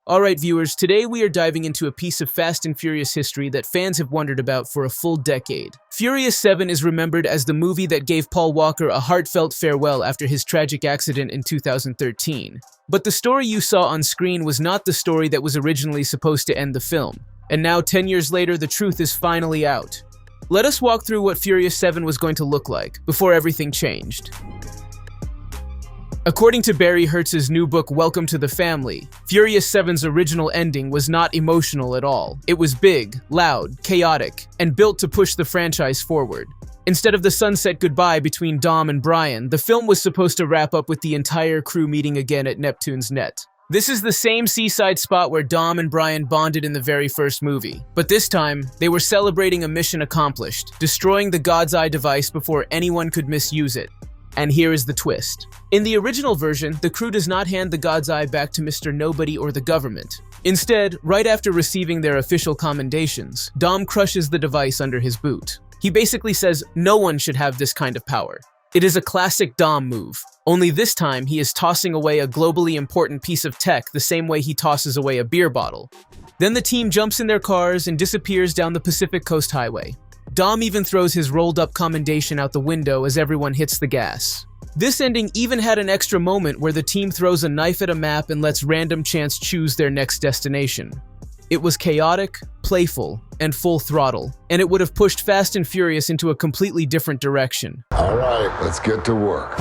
Alright viewers, today we are diving into a piece of Fast and Furious history that fans have wondered about for a full decade. Furious 7 is remembered as the movie that gave Paul Walker a heartfelt farewell after his tragic accident in 2013. But the story you saw on screen was not the story that was originally supposed to end the film. And now, 10 years later, the truth is finally out. Let us walk through what Furious 7 was going to look like before everything changed. According to Barry Hertz's new book, Welcome to the Family, Furious 7's original ending was not emotional at all. It was big, loud, chaotic, and built to push the franchise forward. Instead of the sunset goodbye between Dom and Brian, the film was supposed to wrap up with the entire crew meeting again at Neptune's net. This is the same seaside spot where Dom and Brian bonded in the very first movie. But this time, they were celebrating a mission accomplished, destroying the God's Eye device before anyone could misuse it. And here is the twist. In the original version, the crew does not hand the God's Eye back to Mr. Nobody or the government. Instead, right after receiving their official commendations, Dom crushes the device under his boot. He basically says no one should have this kind of power. It is a classic Dom move, only this time he is tossing away a globally important piece of tech the same way he tosses away a beer bottle. Then the team jumps in their cars and disappears down the Pacific Coast Highway. Dom even throws his rolled-up commendation out the window as everyone hits the gas. This ending even had an extra moment where the team throws a knife at a map and lets random chance choose their next destination. It was chaotic, playful, and full throttle, and it would have pushed Fast and Furious into a completely different direction. All right, let's get to work.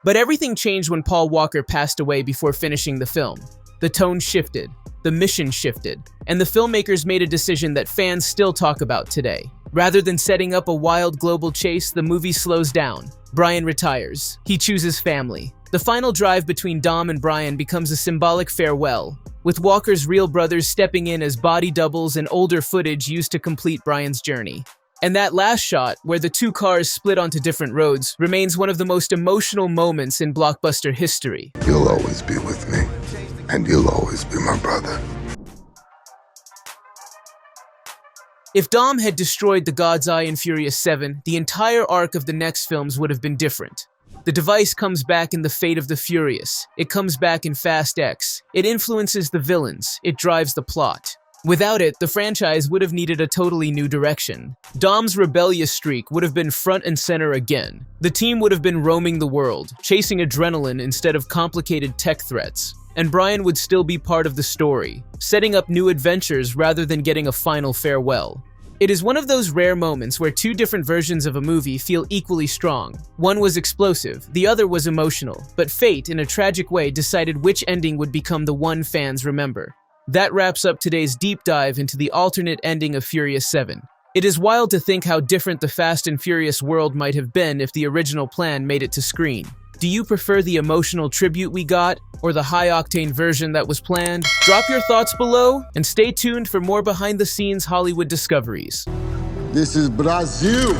But everything changed when Paul Walker passed away before finishing the film. The tone shifted, the mission shifted, and the filmmakers made a decision that fans still talk about today. Rather than setting up a wild global chase, the movie slows down. Brian retires. He chooses family. The final drive between Dom and Brian becomes a symbolic farewell, with Walker's real brothers stepping in as body doubles and older footage used to complete Brian's journey. And that last shot, where the two cars split onto different roads, remains one of the most emotional moments in blockbuster history. You'll always be with me, and you'll always be my brother. If Dom had destroyed the God's Eye in Furious 7, the entire arc of the next films would have been different. The device comes back in The Fate of the Furious. It comes back in Fast X. It influences the villains. It drives the plot. Without it, the franchise would have needed a totally new direction. Dom's rebellious streak would have been front and center again. The team would have been roaming the world, chasing adrenaline instead of complicated tech threats. And Brian would still be part of the story, setting up new adventures rather than getting a final farewell. It is one of those rare moments where two different versions of a movie feel equally strong. One was explosive, the other was emotional, but fate, in a tragic way, decided which ending would become the one fans remember. That wraps up today's deep dive into the alternate ending of Furious 7. It is wild to think how different the Fast and Furious world might have been if the original plan made it to screen. Do you prefer the emotional tribute we got, or the high-octane version that was planned? Drop your thoughts below, and stay tuned for more behind-the-scenes Hollywood discoveries. This is Brazil.